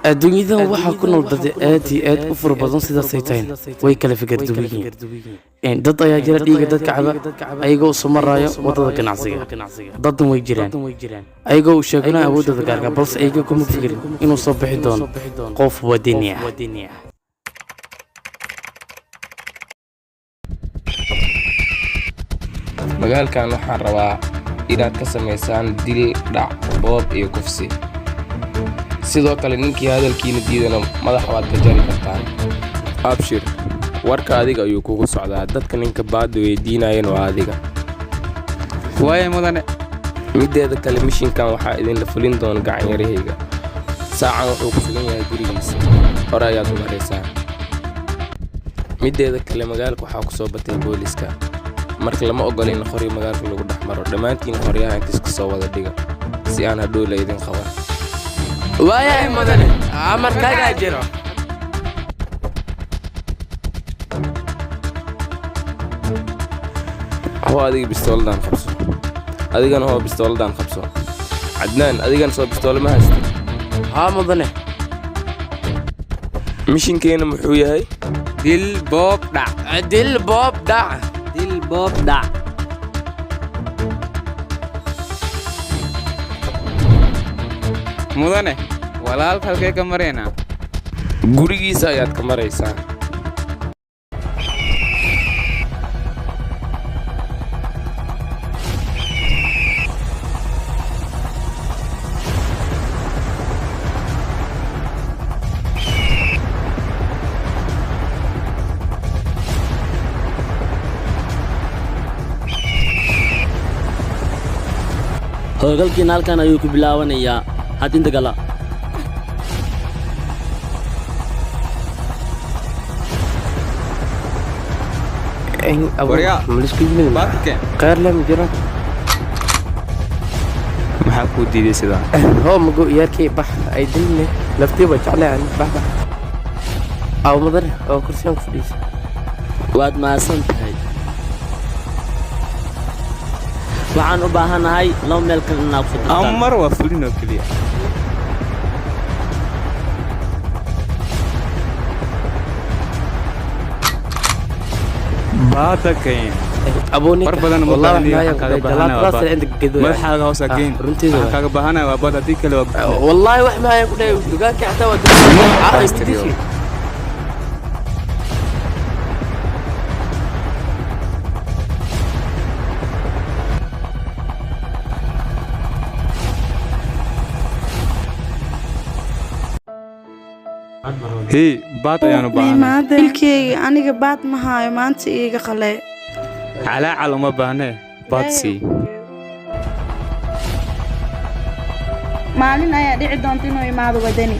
adduunyada waxa ku nool dad aad iyo aad u fara badan sida saytaan way kala fikir duwiyiin dad ayaa jira dhiiga dadka caba ayagoo soo maraya wadada ganacsiga dad way jiraan ayagoo sheegana awoodda gaarka balse ayaga kuma fikirin inuu soo bixi doono qof wadani ah magaalkan waxaan rabaa inaad ka samaysaan dil dhac boob iyo kufsi sidoo kale ninkii hadalkiina diidana madax waad ka jari kartaan abshir warka adiga ayuu kugu socdaa dadka ninka baad weydiinayeen waa adiga waaye mudane mideeda kale mishinkan waxaa idinla fulin doona gacanyarahayga saacan wuxuu ku sugan yahay gurigiisa hore ayaad u maraysaan mideeda kale magaalka waxaa ku soo batay booliska marka lama ogola in qori magaalka lagu dhex maro dhammaantiin qoryaha intiis ka soo wada dhiga si aan hadhow la idin qaban waaye mudane amarkaaga jiro هو هذه بستولدان خبصو هذه هو بستولدان خبصو عدنان هذه صوب بستول ما هستي ها مضنه مشين كينا محوية هاي دل بوب دع دل بوب دع دل بوب دع مدنه walaalka halkee ka mareena gurigiisa ayaad ka maraysaa howlgalkiina halkan ayuu ku bilaabanayaa had inta gala وريا باتك قير لهم جرا maxaa ku diiday sida هو مجو يركي بح أيديني لفتي وجعله عن بح أو مدر أو كرسيان فليس waad maasan tahay waxaan u baahanahay laba meel kale inaad ku tagtaan amar waa fulino kaliya baatakayn أبوني بربدان والله مبادئ ما كذا يقدر بهانا لا تراس عندك كذا ما حاجة وساكين كذا بهانا وابد هذيك لو والله واحد ما يقول دقاك حتى ود عايز تدشي هي بات أيانو بهانا ما دلكي أنا جبات مهاي ما أنت إيه خلاه على ما بهانا باتسي maalin ayaa dhici doonta inuu imaado wadani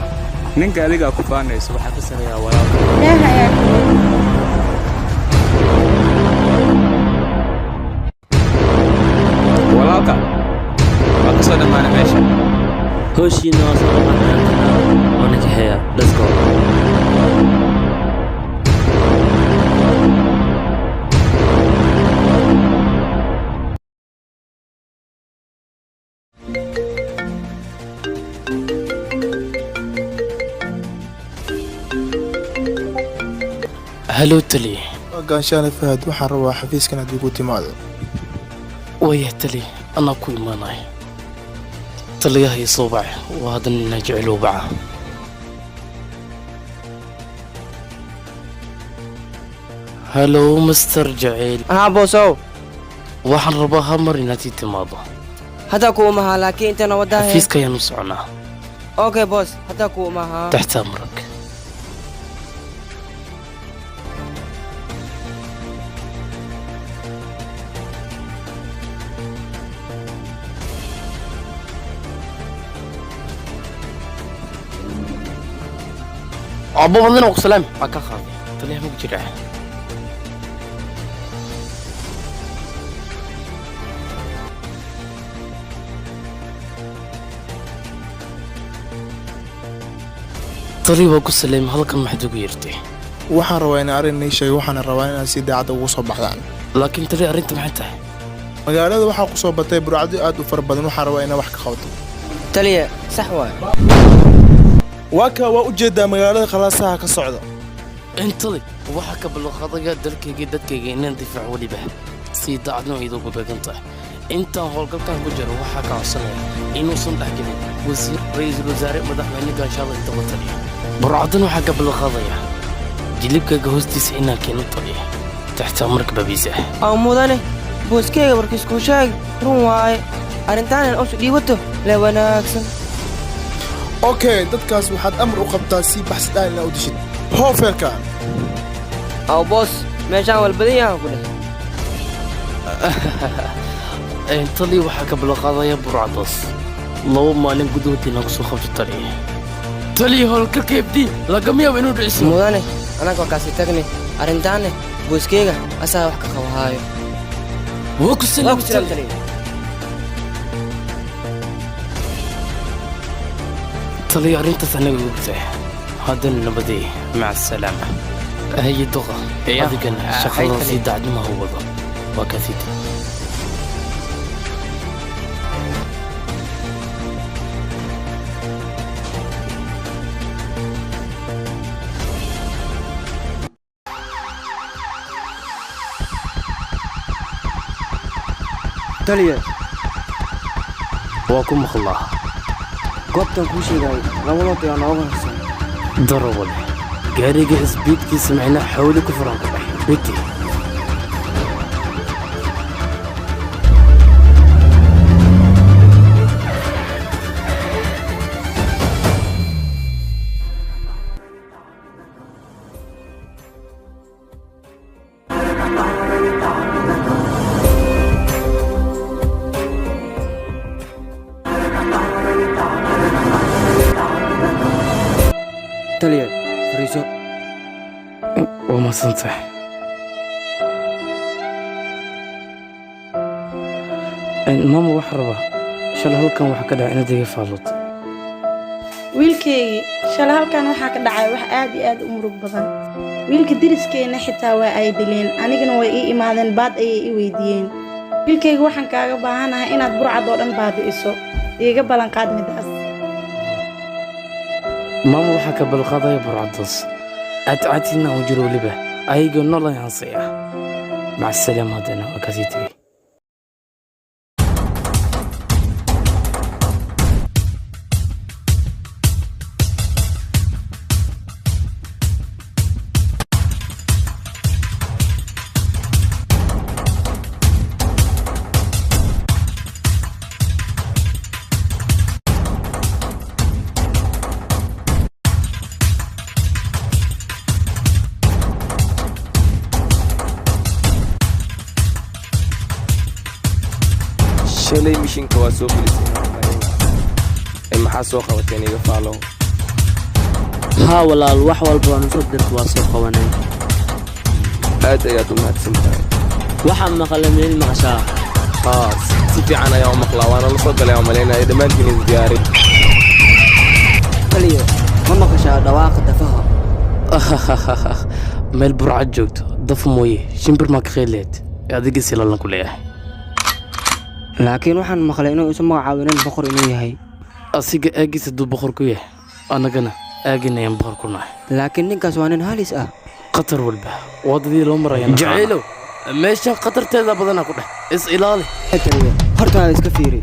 ninka adiga ku faanayso waxa ka sareeyaa walaalka ilaahay ayaa walaalka waa ka soo dhamaanay meesha howshiina waa soo dhamaanayaan oo ninka haya let's go هلو تلي قاشان فهد waxaan rabaa xafiiskan aad ugu timaado ويا تلي أنا كل ما ناي تلي هي صوبع وهذا نجعله بعه هلو مستر جعيل بوسو waxaan rabaa hal mar inaad ii timaado هذا كومها لكن انت نوداها xafiiska ayaanu soconaa اوكي بوس هذا كومها taxta amrak أبو بدنا وسلام أكا خاطي تليه مجرع طريق أبو سلام هذا كان محدود يرتي waxaan rabaa in arrin ii sheego waxaan rabaa inaad si daacad ugu soo baxdaan لكن ترى أنت محتاج magaalada waxaa ku soo batay burcado aad u fara badan waxaan rabaa inaad wax ka qabato تليه صح واي واكا وأجد مقالة خلاصها كصعدة intadi waxaa ka ballanqaadaya dalkayga dadkayga inaan difaac weliba sii daacadnimo iidugu beegan tahay intaan howlgalkan ku jiro waxaa ka codsanaya inuusan dhex gelin wasiir ra'iisul wasaare madaxweyne gaashaada inta la taliya burcadan waxaa ka ballanqaadaya jilibkayga hoostiisa inaan keeno taliya taxta marka babiisa Aw mudane booskeyga warkiis ku sheeg run waaye arintaanan usu dhiibato la wanaagsan أوكي دتكاس واحد أمر وقبطة سي بحث داين أو دشت هو فيركان aw boos meeshaan walbadan yahan ku dheh intadii waxaa ka ballanqaadaya burcadaas 2 maalin gudahood inaan kusoo qabto taliya taliya howlgalka ebdi lagama yaabo inuu dhiciso mudane anaga waa kaasi tagne arrintaanne booskeyga asaa wax ka qabahaayo waa ku waa ku salaam salaamtaliya taliya arrintaas anaga ugu gutay haddana nabadii maca asalaama هي دغة أذكر شغلة في دعم ما هو وضع وكثير taliya وأكون مخلاه goobtan kuu sheegaayo labadoo tagaa nooga harsan ضرب قاري جهز بيتي سمعنا حولي كفر عن قبح بيتي taliya fariiso وما صنصح ماما وحربة شل هو كان وحكى أنا دقيقة فالوت wiilkaygii shalay halkan waxaa ka dhacay wax aad iyo aad u murug badan wiilka deriskeena xitaa waa ay dileen anigana way ii imaadeen baad ayay ii weydiiyeen wiilkayga waxaan kaaga baahanahay inaad burcad oo dhan baabi'iso iiga ballanqaad midaas ماما وحكى بالقضايا برعدس أتعتينا وجروا لبه أيقو نولا ينصيح مع السلامة هذا وكثيتي shalay mishinka waa soo gelisay maxaa soo qabateen iga faalow haa walaal wax walba waan soo dirta waa soo qabanay aad ayaad u mahadsan tahay waxaan maqlay meel maqashaa si fiican ayaa u maqlaa waana la soo galay oo malaynaya dhammaantiin is diyaarin taliya ma maqashaa dhawaaqa dafaha meel burcad joogto daf mooye shimbir maa ka kheyleed adiga silalan ku leeyahay laakiin waxaan maqlay inuu isu magacaabinin boqor inuu yahay asiga aagiisa duu boqor ku yahay annagana aagina ayaan boqor ku nahay laakiin ninkaas waa nin halis ah qatar walba waddadii loo maraya jacaylow meeshan khatarteeda badanaa ku dheh is ilaali taliya hortaada iska fiiri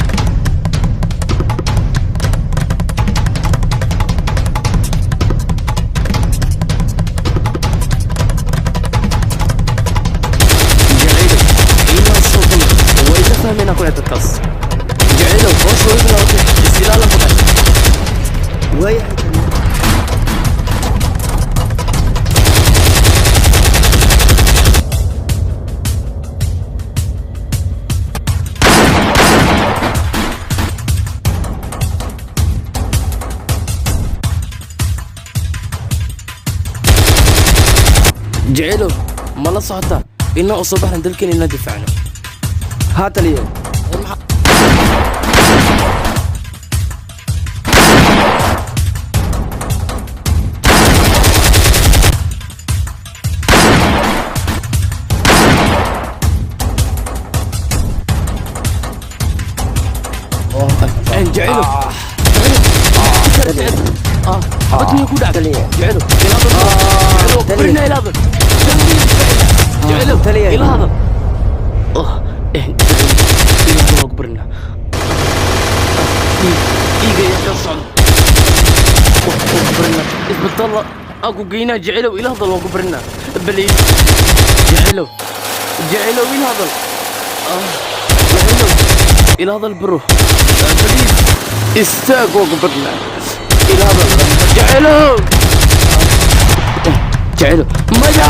فهمنا كل القص جعلوا خوش ويبلغ استلال القطع ويا جعلوا ما لا صحتا إنه أصبحنا دلكن إننا دفعنا ها تليه جعلوا حبتني يقول عقلي جعله كبرنا إلى هذا جعله إلى هذا إلى هذا كبرنا إيجا يتصل كبرنا إثبت الله أكو جينا جعله إلى هذا كبرنا بليد جعله إلى هذا إلى هذا البرو بليد استاقوا كبرنا إلى هذا جعله مجا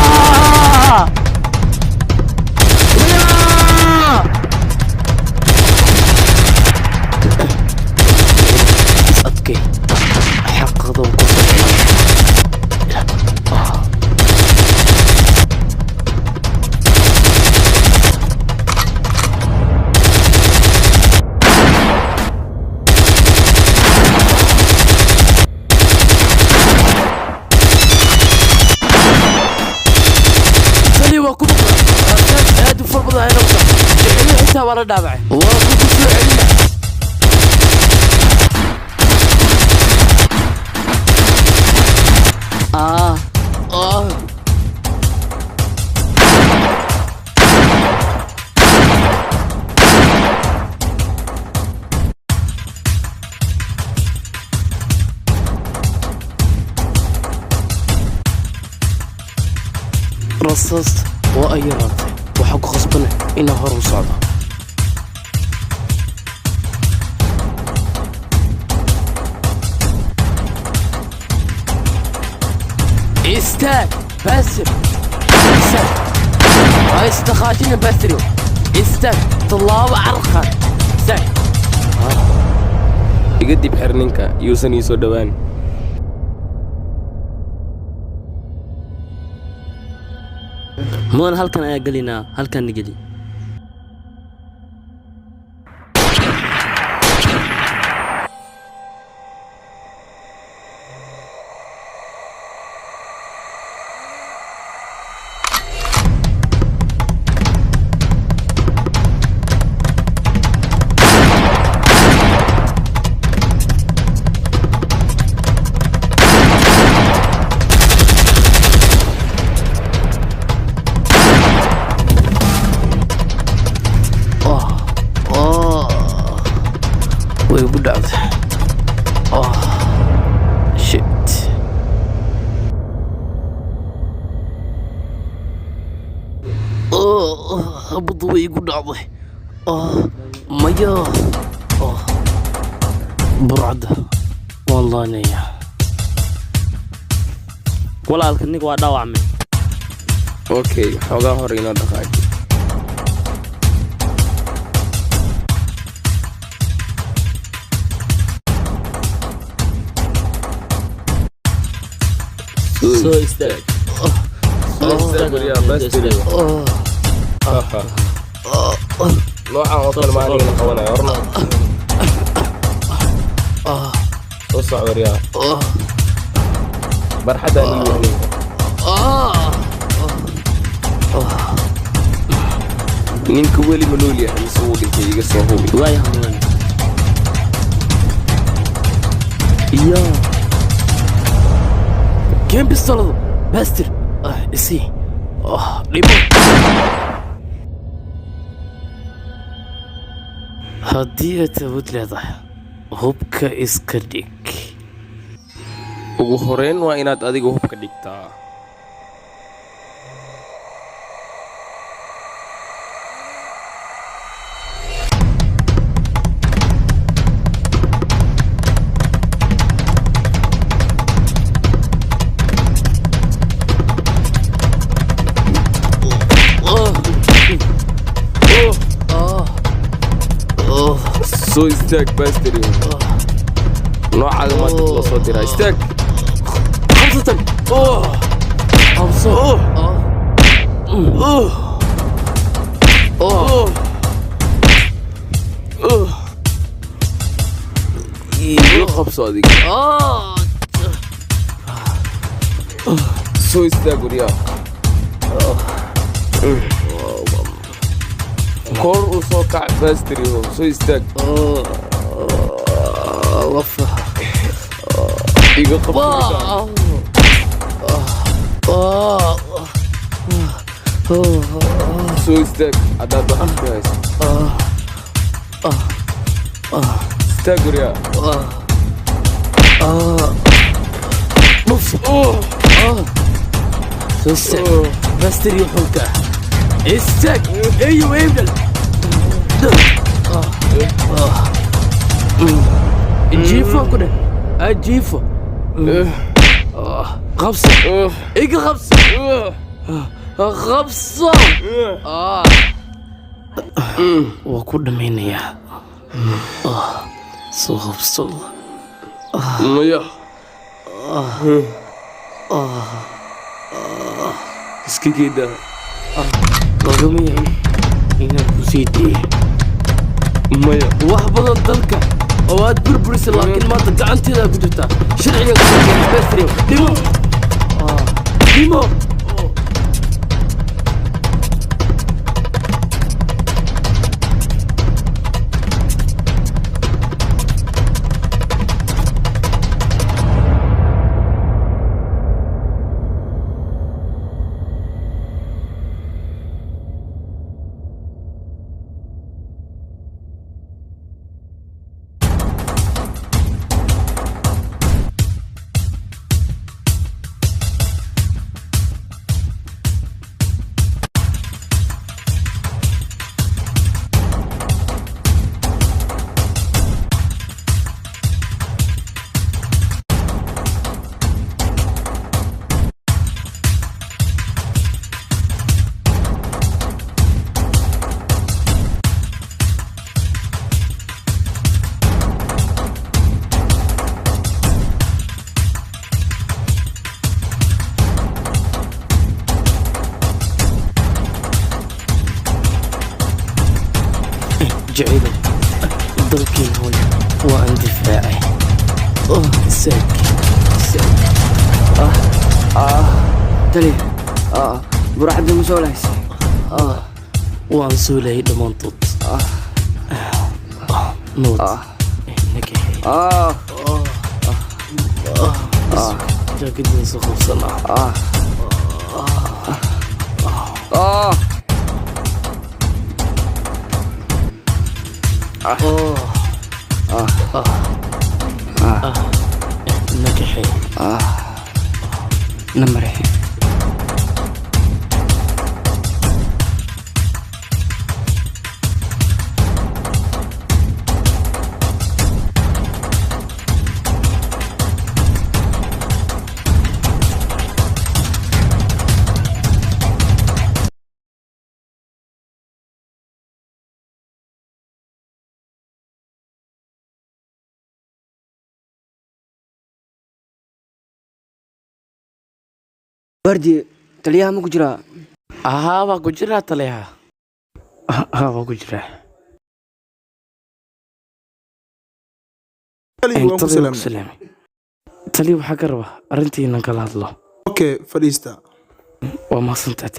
صدقي حق ذو ولا دابع رصصت وأيرات وحق غصبنا إنه هرب صعبة استاك باسر استخاشين باسريو استاك طلاب عرخة استاك يقدي بحرنينكا يوسن يسو دوان مال halkan ayaa galinaa halkan nigeli بضوي يقول عضي ميا برعدة والله نيا ولا الكنيك waa dhaawacmay okay xogaa hor ina dhaqaaji soo istaag يا بس نوعا وصل معنا نقونا يا ورنا وصع وريا برحدا لي نينك ولي ملولي يسوي كي يسوي واي همون يا كم بيستلذ باستر اسي ليمون haddii aad awood leedahay hubka iska dhig ugu horeyn waa inaad adiga hubka dhigtaa soo istaag baasteri noocaaga maanta kula soo diraa istaag خمسة خمسة iyo qabso adiga soo istaag wariyaa kor u soo kac baasteriho soo istaag وفا iga qabto soo istaag haddaad waxaad ku haysa istaag guryaa بستري وحوكا استك ايوه ابدل جيفو كده جيفو غبصة ايجي غبصة غبصة وكل مين يا سو غبصة maya iska geeda رقمي هنا كوسيتي maya wax badan dalka oo aad burburis laakiin maanta gacanteeda ku jirta sharciga bastri dimo جعله ضربكي هون واندفاعي ساك تلي برعد المسؤول وانسولي دمنطط نوت نكي جاكد نسخف صنع نكحي نمرحي بردي تليها مو جرا waa ku jiraa taliyaha waa ku jiraa waan ku salaamay salaamay taliya waxaa ka rabaa arrintiinan kala hadlo okay fadhiista waa mahadsantaa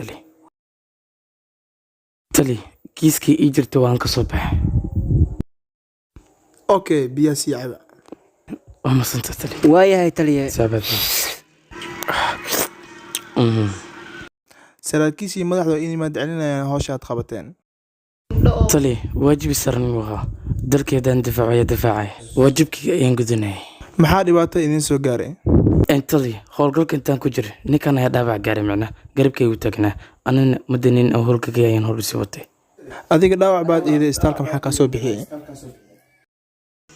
tali kiiskii ii jirta waan ka soo baxay okay biyaa sii caba waa mahadsantaa tali waayahay taliye saabada saraakiishii madaxda in imaad celinayaan hawsha aad qabateen tali waajibi saran waxa dalkeedaan difaacaya difaacay waajibkii ayaan gudanayay maxaa dhibaato idin soo gaaray tali howlgalka intaan ku jira ninkan ayaa dhaawac gaaray macna garabkaygu taagnaa anina madanin oo howlgalkay ayaan hor isi watay adiga dhaawac baad iiday istaalka maxaa kaa soo bixiyey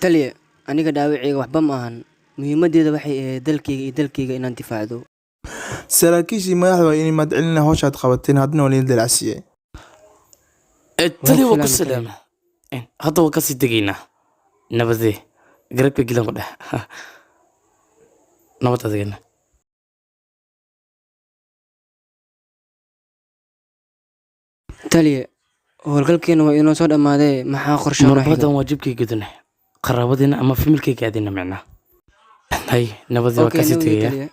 taliye aniga dhaawacayga waxba ma ahan muhiimadeeda waxay ahayd dalkayga inaan difaacdo saraakiishii madaxda in imaad celinayaan hawsha aad qabateen haddana waa liin dalacsiiyey tali waa ku salaama hadda waa kasii degaynaa nabadee garabka gilan ku dheh nabad adigana taliye howlgalkeena waa inoo soo dhammaadee maxaa qorshe marbadan waajibkay gudana qaraabadiina ama familkayga aadina micnaa hay nabadee waa kasii tegaya